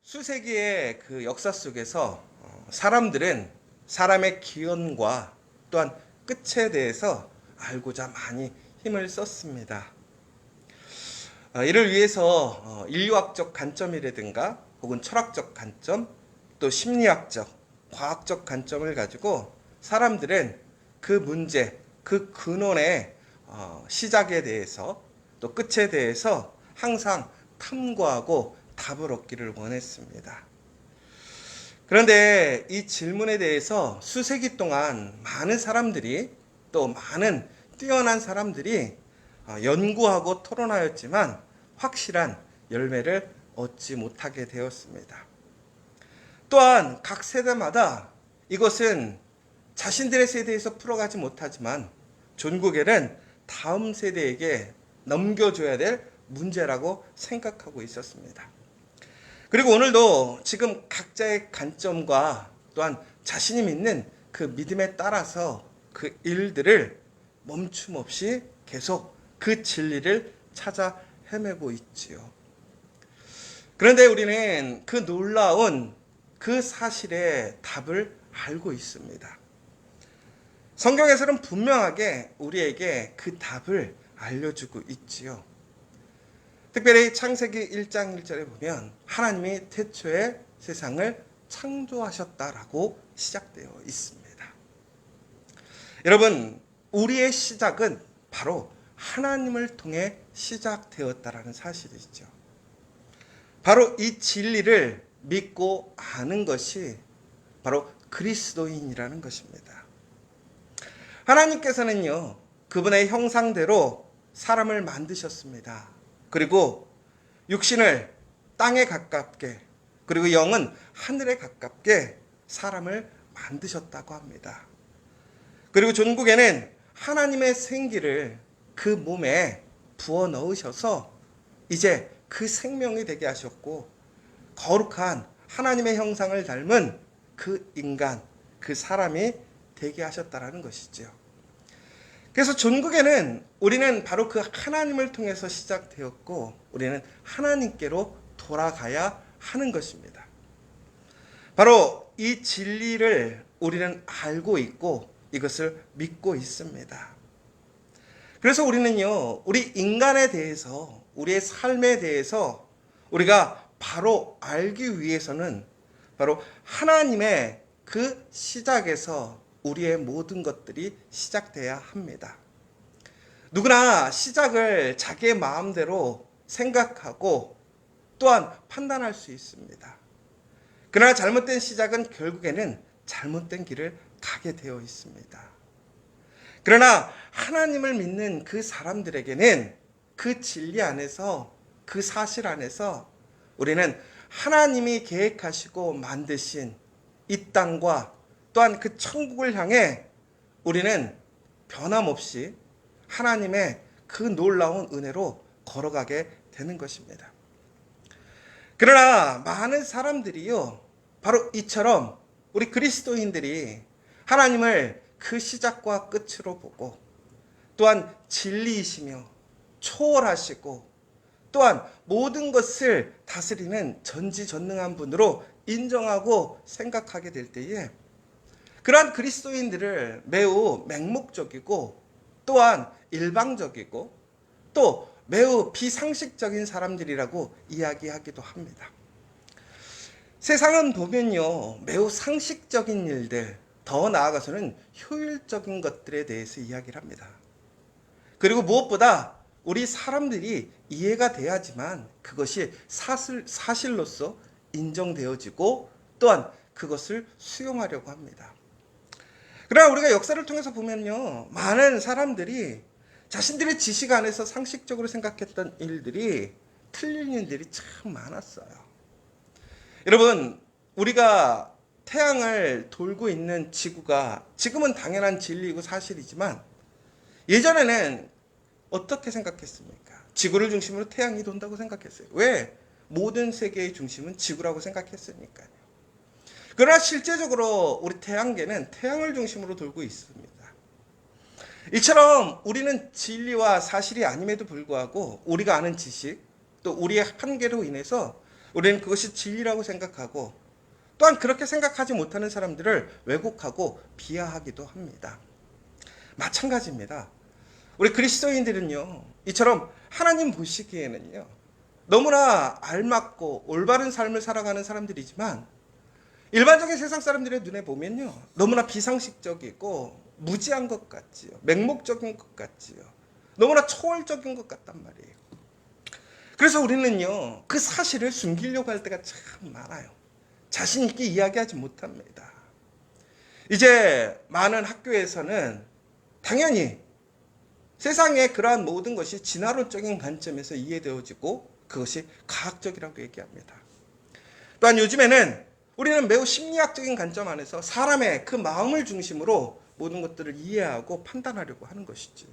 수세기의 그 역사 속에서 사람들은 사람의 기원과 또한 끝에 대해서 알고자 많이 힘을 썼습니다. 이를 위해서 인류학적 관점이라든가 혹은 철학적 관점, 또 심리학적, 과학적 관점을 가지고 사람들은 그 문제, 그 근원의 시작에 대해서 또 끝에 대해서 항상 탐구하고 답을 얻기를 원했습니다. 그런데 이 질문에 대해서 수세기 동안 많은 사람들이 또 많은 뛰어난 사람들이 연구하고 토론하였지만 확실한 열매를 얻지 못하게 되었습니다. 또한 각 세대마다 이것은 자신들의 세대에서 풀어가지 못하지만 존국에는 다음 세대에게 넘겨줘야 될 문제라고 생각하고 있었습니다. 그리고 오늘도 지금 각자의 관점과 또한 자신이 믿는 그 믿음에 따라서 그 일들을 멈춤 없이 계속 그 진리를 찾아 헤매고 있지요. 그런데 우리는 그 놀라운 그 사실의 답을 알고 있습니다. 성경에서는 분명하게 우리에게 그 답을 알려주고 있지요. 특별히 창세기 1장 1절에 보면 하나님이 태초에 세상을 창조하셨다라고 시작되어 있습니다. 여러분, 우리의 시작은 바로 하나님을 통해 시작되었다라는 사실이죠. 바로 이 진리를 믿고 아는 것이 바로 그리스도인이라는 것입니다. 하나님께서는요, 그분의 형상대로 사람을 만드셨습니다. 그리고 육신을 땅에 가깝게, 그리고 영은 하늘에 가깝게 사람을 만드셨다고 합니다. 그리고 존국에는 하나님의 생기를 그 몸에 부어 넣으셔서 이제 그 생명이 되게 하셨고, 거룩한 하나님의 형상을 닮은 그 인간, 그 사람이 되게 하셨다라는 것이죠. 그래서 존국에는 우리는 바로 그 하나님을 통해서 시작되었고 우리는 하나님께로 돌아가야 하는 것입니다. 바로 이 진리를 우리는 알고 있고 이것을 믿고 있습니다. 그래서 우리는요, 우리 인간에 대해서, 우리의 삶에 대해서 우리가 바로 알기 위해서는 바로 하나님의 그 시작에서 우리의 모든 것들이 시작돼야 합니다. 누구나 시작을 자기의 마음대로 생각하고 또한 판단할 수 있습니다. 그러나 잘못된 시작은 결국에는 잘못된 길을 가게 되어 있습니다. 그러나 하나님을 믿는 그 사람들에게는 그 진리 안에서, 그 사실 안에서 우리는 하나님이 계획하시고 만드신 이 땅과 또한 그 천국을 향해 우리는 변함없이 하나님의 그 놀라운 은혜로 걸어가게 되는 것입니다. 그러나 많은 사람들이요, 바로 이처럼 우리 그리스도인들이 하나님을 그 시작과 끝으로 보고 또한 진리이시며 초월하시고 또한 모든 것을 다스리는 전지전능한 분으로 인정하고 생각하게 될 때에 그러한 그리스도인들을 매우 맹목적이고 또한 일방적이고 또 매우 비상식적인 사람들이라고 이야기하기도 합니다. 세상은 보면요, 매우 상식적인 일들, 더 나아가서는 효율적인 것들에 대해서 이야기를 합니다. 그리고 무엇보다 우리 사람들이 이해가 돼야지만 그것이 사실로서 인정되어지고 또한 그것을 수용하려고 합니다. 그러나 우리가 역사를 통해서 보면요, 많은 사람들이 자신들의 지식 안에서 상식적으로 생각했던 일들이 틀린 일들이 참 많았어요. 여러분, 우리가 태양을 돌고 있는 지구가 지금은 당연한 진리이고 사실이지만 예전에는 어떻게 생각했습니까? 지구를 중심으로 태양이 돈다고 생각했어요. 왜? 모든 세계의 중심은 지구라고 생각했으니까요. 그러나 실제적으로 우리 태양계는 태양을 중심으로 돌고 있습니다. 이처럼 우리는 진리와 사실이 아님에도 불구하고 우리가 아는 지식, 또 우리의 한계로 인해서 우리는 그것이 진리라고 생각하고 또한 그렇게 생각하지 못하는 사람들을 왜곡하고 비하하기도 합니다. 마찬가지입니다. 우리 그리스도인들은요, 이처럼 하나님 보시기에는요, 너무나 알맞고 올바른 삶을 살아가는 사람들이지만 일반적인 세상 사람들의 눈에 보면요, 너무나 비상식적이고 무지한 것 같지요. 맹목적인 것 같지요. 너무나 초월적인 것 같단 말이에요. 그래서 우리는요, 그 사실을 숨기려고 할 때가 참 많아요. 자신 있게 이야기하지 못합니다. 이제 많은 학교에서는 당연히 세상의 그러한 모든 것이 진화론적인 관점에서 이해되어지고 그것이 과학적이라고 얘기합니다. 또한 요즘에는 우리는 매우 심리학적인 관점 안에서 사람의 그 마음을 중심으로 모든 것들을 이해하고 판단하려고 하는 것이지요.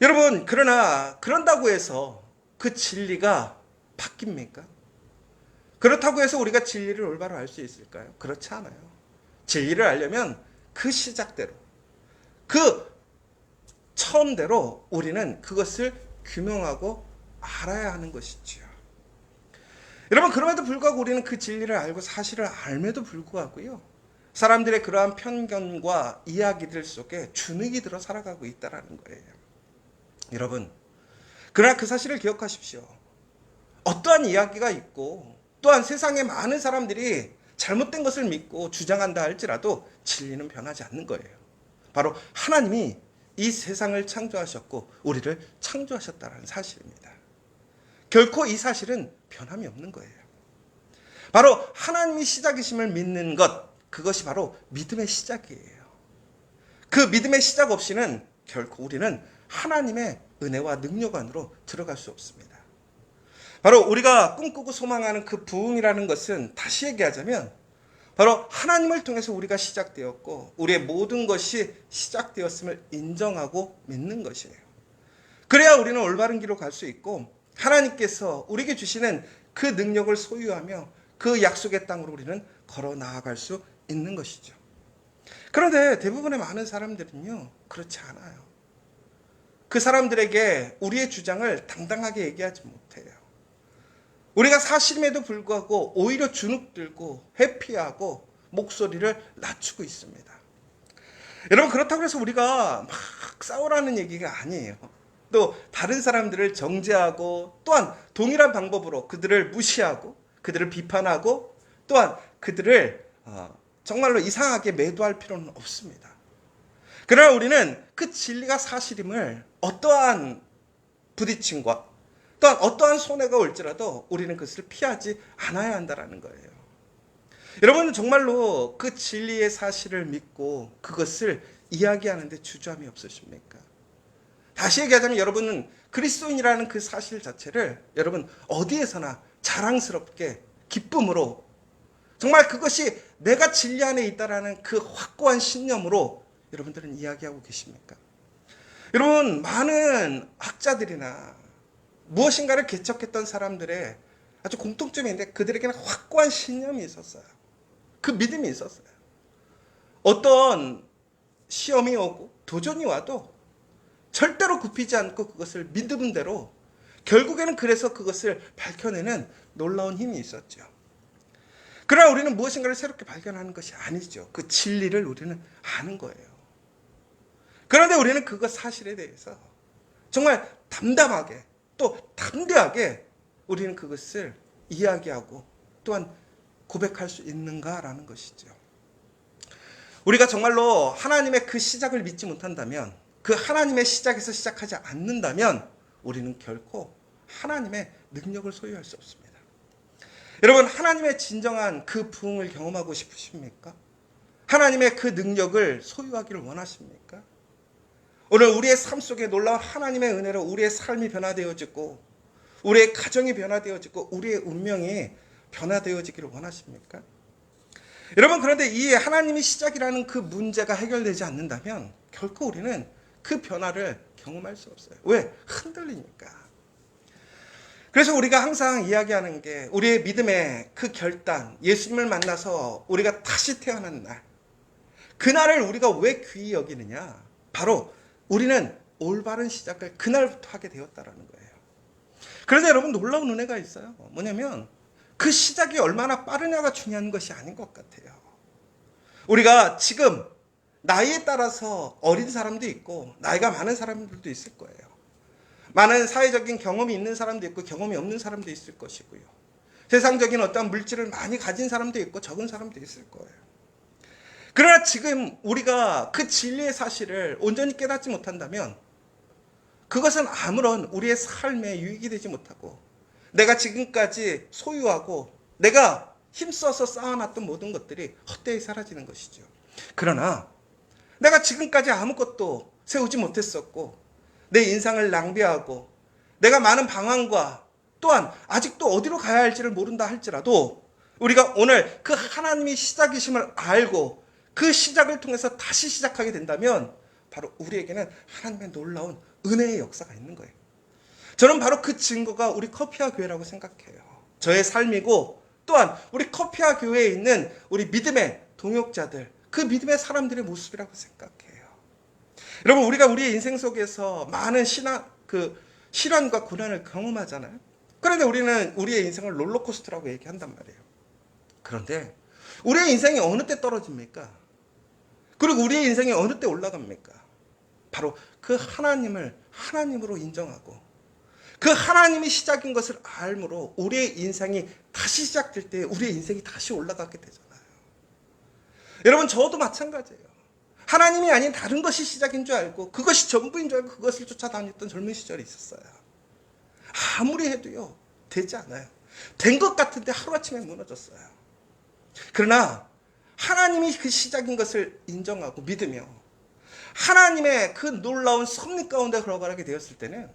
여러분, 그러나 그런다고 해서 그 진리가 바뀝니까? 그렇다고 해서 우리가 진리를 올바로 알 수 있을까요? 그렇지 않아요. 진리를 알려면 그 시작대로, 그 처음대로 우리는 그것을 규명하고 알아야 하는 것이지요. 여러분, 그럼에도 불구하고 우리는 그 진리를 알고 사실을 알매도 불구하고요, 사람들의 그러한 편견과 이야기들 속에 주눅이 들어 살아가고 있다는 거예요. 여러분, 그러나 그 사실을 기억하십시오. 어떠한 이야기가 있고 또한 세상의 많은 사람들이 잘못된 것을 믿고 주장한다 할지라도 진리는 변하지 않는 거예요. 바로 하나님이 이 세상을 창조하셨고 우리를 창조하셨다는 사실입니다. 결코 이 사실은 변함이 없는 거예요. 바로 하나님이 시작이심을 믿는 것, 그것이 바로 믿음의 시작이에요. 그 믿음의 시작 없이는 결코 우리는 하나님의 은혜와 능력 안으로 들어갈 수 없습니다. 바로 우리가 꿈꾸고 소망하는 그 부흥이라는 것은 다시 얘기하자면 바로 하나님을 통해서 우리가 시작되었고 우리의 모든 것이 시작되었음을 인정하고 믿는 것이에요. 그래야 우리는 올바른 길로 갈 수 있고 하나님께서 우리에게 주시는 그 능력을 소유하며 그 약속의 땅으로 우리는 걸어 나아갈 수 있는 것이죠. 그런데 대부분의 많은 사람들은요, 그렇지 않아요. 그 사람들에게 우리의 주장을 당당하게 얘기하지 못해요. 우리가 사실임에도 불구하고 오히려 주눅들고 회피하고 목소리를 낮추고 있습니다. 여러분, 그렇다고 해서 우리가 막 싸우라는 얘기가 아니에요. 또 다른 사람들을 정죄하고 또한 동일한 방법으로 그들을 무시하고 그들을 비판하고 또한 그들을 정말로 이상하게 매도할 필요는 없습니다. 그러나 우리는 그 진리가 사실임을 어떠한 부딪힘과 또한 어떠한 손해가 올지라도 우리는 그것을 피하지 않아야 한다는 거예요. 여러분, 정말로 그 진리의 사실을 믿고 그것을 이야기하는데 주저함이 없으십니까? 다시 얘기하자면 여러분은 그리스도인이라는 그 사실 자체를 여러분 어디에서나 자랑스럽게 기쁨으로 정말 그것이 내가 진리 안에 있다라는 그 확고한 신념으로 여러분들은 이야기하고 계십니까? 여러분, 많은 학자들이나 무엇인가를 개척했던 사람들의 아주 공통점이 있는데 그들에게는 확고한 신념이 있었어요. 그 믿음이 있었어요. 어떤 시험이 오고 도전이 와도 절대로 굽히지 않고 그것을 믿음대로 결국에는 그래서 그것을 밝혀내는 놀라운 힘이 있었죠. 그러나 우리는 무엇인가를 새롭게 발견하는 것이 아니죠. 그 진리를 우리는 아는 거예요. 그런데 우리는 그것 사실에 대해서 정말 담담하게 또 담대하게 우리는 그것을 이야기하고 또한 고백할 수 있는가라는 것이죠. 우리가 정말로 하나님의 그 시작을 믿지 못한다면, 그 하나님의 시작에서 시작하지 않는다면 우리는 결코 하나님의 능력을 소유할 수 없습니다. 여러분, 하나님의 진정한 그 부흥을 경험하고 싶으십니까? 하나님의 그 능력을 소유하기를 원하십니까? 오늘 우리의 삶 속에 놀라운 하나님의 은혜로 우리의 삶이 변화되어지고 우리의 가정이 변화되어지고 우리의 운명이 변화되어지기를 원하십니까? 여러분, 그런데 이 하나님이 시작이라는 그 문제가 해결되지 않는다면 결코 우리는 그 변화를 경험할 수 없어요. 왜? 흔들리니까. 그래서 우리가 항상 이야기하는 게 우리의 믿음의 그 결단, 예수님을 만나서 우리가 다시 태어난 날, 그날을 우리가 왜 귀히 여기느냐? 바로 우리는 올바른 시작을 그날부터 하게 되었다라는 거예요. 그런데 여러분, 놀라운 은혜가 있어요. 뭐냐면 그 시작이 얼마나 빠르냐가 중요한 것이 아닌 것 같아요. 우리가 지금 나이에 따라서 어린 사람도 있고 나이가 많은 사람들도 있을 거예요. 많은 사회적인 경험이 있는 사람도 있고 경험이 없는 사람도 있을 것이고요. 세상적인 어떤 물질을 많이 가진 사람도 있고 적은 사람도 있을 거예요. 그러나 지금 우리가 그 진리의 사실을 온전히 깨닫지 못한다면 그것은 아무런 우리의 삶에 유익이 되지 못하고 내가 지금까지 소유하고 내가 힘써서 쌓아놨던 모든 것들이 헛되이 사라지는 것이죠. 그러나 내가 지금까지 아무것도 세우지 못했었고 내 인상을 낭비하고 내가 많은 방황과 또한 아직도 어디로 가야 할지를 모른다 할지라도 우리가 오늘 그 하나님이 시작이심을 알고 그 시작을 통해서 다시 시작하게 된다면 바로 우리에게는 하나님의 놀라운 은혜의 역사가 있는 거예요. 저는 바로 그 증거가 우리 커피아 교회라고 생각해요. 저의 삶이고 또한 우리 커피아 교회에 있는 우리 믿음의 동역자들, 그 믿음의 사람들의 모습이라고 생각해요. 여러분, 우리가 우리의 인생 속에서 많은 시련과 고난을 경험하잖아요. 그런데 우리는 우리의 인생을 롤러코스터라고 얘기한단 말이에요. 그런데 우리의 인생이 어느 때 떨어집니까? 그리고 우리의 인생이 어느 때 올라갑니까? 바로 그 하나님을 하나님으로 인정하고 그 하나님이 시작인 것을 알므로 우리의 인생이 다시 시작될 때 우리의 인생이 다시 올라가게 되잖아요. 여러분, 저도 마찬가지예요. 하나님이 아닌 다른 것이 시작인 줄 알고 그것이 전부인 줄 알고 그것을 쫓아다녔던 젊은 시절이 있었어요. 아무리 해도요 되지 않아요. 된 것 같은데 하루아침에 무너졌어요. 그러나 하나님이 그 시작인 것을 인정하고 믿으며 하나님의 그 놀라운 섭리 가운데 걸어가게 되었을 때는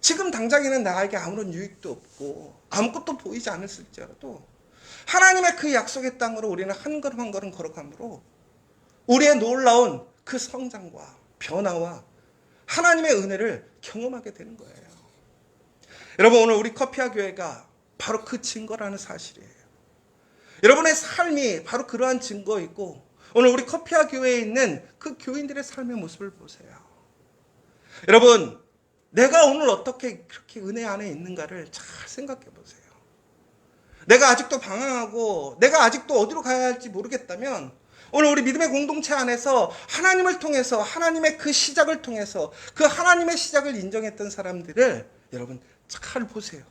지금 당장에는 나에게 아무런 유익도 없고 아무것도 보이지 않을지라도 하나님의 그 약속의 땅으로 우리는 한 걸음 한 걸음 걸어가므로 우리의 놀라운 그 성장과 변화와 하나님의 은혜를 경험하게 되는 거예요. 여러분, 오늘 우리 커피아 교회가 바로 그 증거라는 사실이에요. 여러분의 삶이 바로 그러한 증거이고 오늘 우리 커피아 교회에 있는 그 교인들의 삶의 모습을 보세요. 여러분, 내가 오늘 어떻게 그렇게 은혜 안에 있는가를 잘 생각해 보세요. 내가 아직도 방황하고 내가 아직도 어디로 가야 할지 모르겠다면 오늘 우리 믿음의 공동체 안에서 하나님을 통해서 하나님의 그 시작을 통해서 그 하나님의 시작을 인정했던 사람들을 여러분 잘 보세요.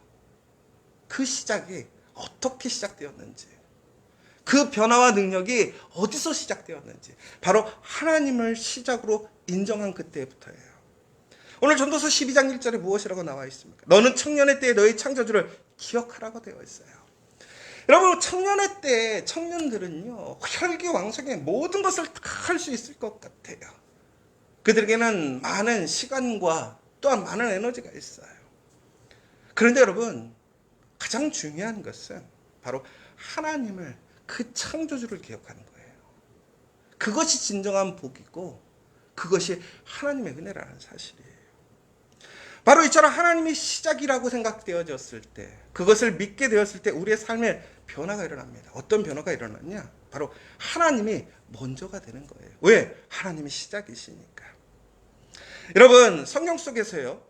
그 시작이 어떻게 시작되었는지, 그 변화와 능력이 어디서 시작되었는지 바로 하나님을 시작으로 인정한 그때부터예요. 오늘 전도서 12장 1절에 무엇이라고 나와 있습니까? 너는 청년의 때에 너의 창조주를 기억하라고 되어 있어요. 여러분, 청년의 때에 청년들은요 혈기왕성해 모든 것을 다 할 수 있을 것 같아요. 그들에게는 많은 시간과 또한 많은 에너지가 있어요. 그런데 여러분, 가장 중요한 것은 바로 하나님을 그 창조주를 기억하는 거예요. 그것이 진정한 복이고 그것이 하나님의 은혜라는 사실이에요. 바로 이처럼 하나님이 시작이라고 생각되어졌을 때 그것을 믿게 되었을 때 우리의 삶에 변화가 일어납니다. 어떤 변화가 일어났냐? 바로 하나님이 먼저가 되는 거예요. 왜? 하나님이 시작이시니까. 여러분, 성경 속에서요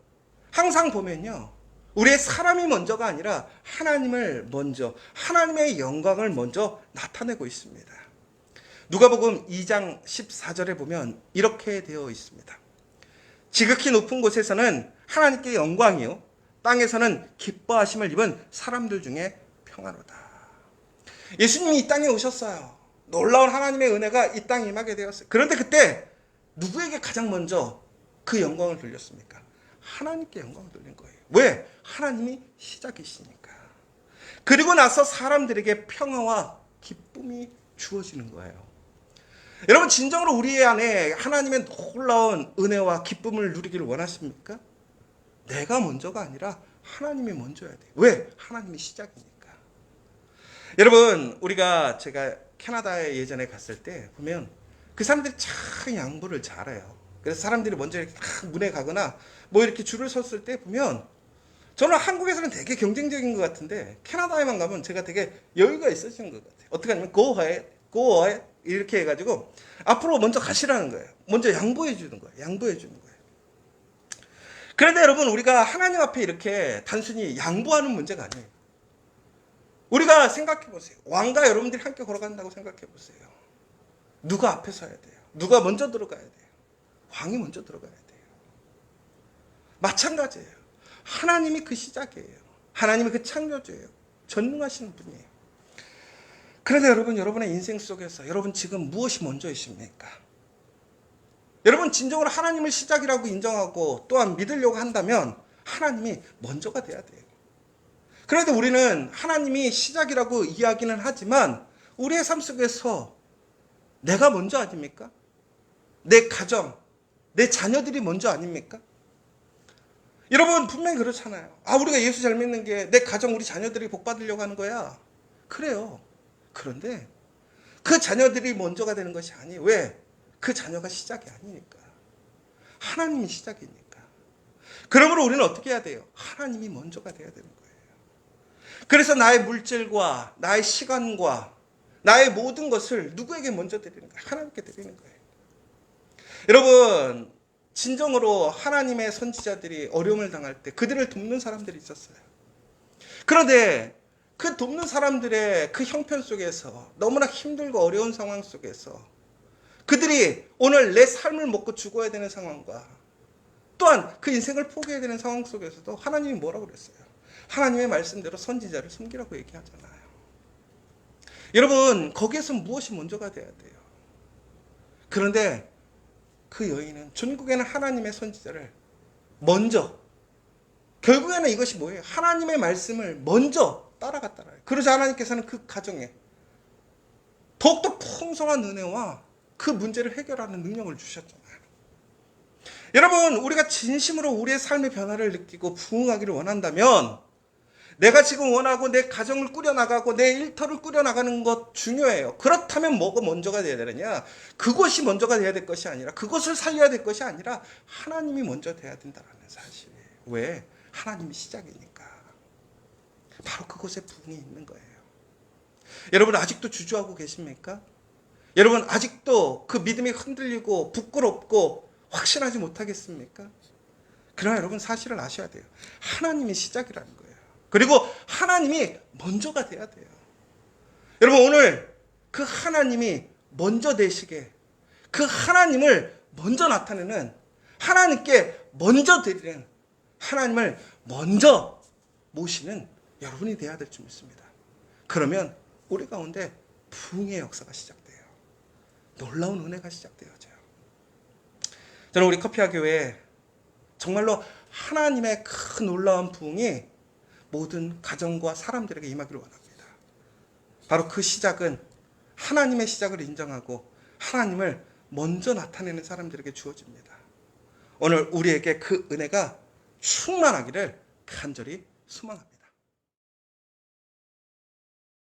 항상 보면요 우리의 사람이 먼저가 아니라 하나님을 먼저, 하나님의 영광을 먼저 나타내고 있습니다. 누가복음 2장 14절에 보면 이렇게 되어 있습니다. 지극히 높은 곳에서는 하나님께 영광이요 땅에서는 기뻐하심을 입은 사람들 중에 평화로다. 예수님이 이 땅에 오셨어요. 놀라운 하나님의 은혜가 이 땅에 임하게 되었어요. 그런데 그때 누구에게 가장 먼저 그 영광을 돌렸습니까? 하나님께 영광을 돌린 거예요. 왜? 하나님이 시작이시니까. 그리고 나서 사람들에게 평화와 기쁨이 주어지는 거예요. 여러분, 진정으로 우리 안에 하나님의 놀라운 은혜와 기쁨을 누리기를 원하십니까? 내가 먼저가 아니라 하나님이 먼저야 돼요. 왜? 하나님이 시작이니까. 여러분, 제가 캐나다에 예전에 갔을 때 보면 그 사람들이 참 양보를 잘해요. 그래서 사람들이 먼저 이렇게 딱 문에 가거나 뭐 이렇게 줄을 섰을 때 보면 저는 한국에서는 되게 경쟁적인 것 같은데 캐나다에만 가면 제가 되게 여유가 있으신 것 같아요. 어떻게 하냐면 go ahead 이렇게 해가지고 앞으로 먼저 가시라는 거예요. 먼저 양보해 주는 거예요. 양보해 주는 거예요. 그런데 여러분, 우리가 하나님 앞에 이렇게 단순히 양보하는 문제가 아니에요. 우리가 생각해 보세요. 왕과 여러분들이 함께 걸어간다고 생각해 보세요. 누가 앞에 서야 돼요? 누가 먼저 들어가야 돼요? 왕이 먼저 들어가야 돼요. 마찬가지예요. 하나님이 그 시작이에요. 하나님이 그 창조주예요. 전능하시는 분이에요. 그런데 여러분, 여러분의 인생 속에서 여러분 지금 무엇이 먼저이십니까? 여러분 진정으로 하나님을 시작이라고 인정하고 또한 믿으려고 한다면 하나님이 먼저가 돼야 돼요. 그런데 우리는 하나님이 시작이라고 이야기는 하지만 우리의 삶 속에서 내가 먼저 아닙니까? 내 가정, 내 자녀들이 먼저 아닙니까? 여러분 분명히 그렇잖아요. 우리가 예수 잘 믿는 게 내 가정, 우리 자녀들이 복 받으려고 하는 거야. 그래요. 그런데 그 자녀들이 먼저가 되는 것이 아니에요. 왜? 그 자녀가 시작이 아니니까. 하나님이 시작이니까. 그러므로 우리는 어떻게 해야 돼요? 하나님이 먼저가 돼야 되는 거예요. 그래서 나의 물질과 나의 시간과 나의 모든 것을 누구에게 먼저 드리는 거예요? 하나님께 드리는 거예요. 여러분 진정으로 하나님의 선지자들이 어려움을 당할 때 그들을 돕는 사람들이 있었어요. 그런데 그 돕는 사람들의 그 형편 속에서 너무나 힘들고 어려운 상황 속에서 그들이 오늘 내 삶을 먹고 죽어야 되는 상황과 또한 그 인생을 포기해야 되는 상황 속에서도 하나님이 뭐라고 그랬어요? 하나님의 말씀대로 선지자를 섬기라고 얘기하잖아요. 여러분 거기에서 무엇이 먼저가 돼야 돼요? 그런데 그 여인은 전국에는 하나님의 선지자를 먼저, 결국에는 이것이 뭐예요? 하나님의 말씀을 먼저 따라갔다라요. 그러자 하나님께서는 그 가정에 더욱더 풍성한 은혜와 그 문제를 해결하는 능력을 주셨잖아요. 여러분 우리가 진심으로 우리의 삶의 변화를 느끼고 부흥하기를 원한다면 내가 지금 원하고 내 가정을 꾸려나가고 내 일터를 꾸려나가는 것 중요해요. 그렇다면 뭐가 먼저가 돼야 되느냐? 그것이 먼저가 돼야 될 것이 아니라, 그것을 살려야 될 것이 아니라 하나님이 먼저 돼야 된다는 사실이에요. 왜? 하나님이 시작이니까. 바로 그곳에 부흥이 있는 거예요. 여러분 아직도 주저하고 계십니까? 여러분 아직도 그 믿음이 흔들리고 부끄럽고 확신하지 못하겠습니까? 그러나 여러분 사실을 아셔야 돼요. 하나님이 시작이라는 거예요. 그리고 하나님이 먼저가 돼야 돼요. 여러분 오늘 그 하나님이 먼저 되시게, 그 하나님을 먼저 나타내는, 하나님께 먼저 드리는, 하나님을 먼저 모시는 여러분이 돼야 될 줄 믿습니다. 그러면 우리 가운데 부흥의 역사가 시작돼요. 놀라운 은혜가 시작되어져요. 저는 우리 커피아 교회에 정말로 하나님의 큰 놀라운 부흥이 모든 가정과 사람들에게 임하기를 원합니다. 바로 그 시작은 하나님의 시작을 인정하고 하나님을 먼저 나타내는 사람들에게 주어집니다. 오늘 우리에게 그 은혜가 충만하기를 간절히 소망합니다.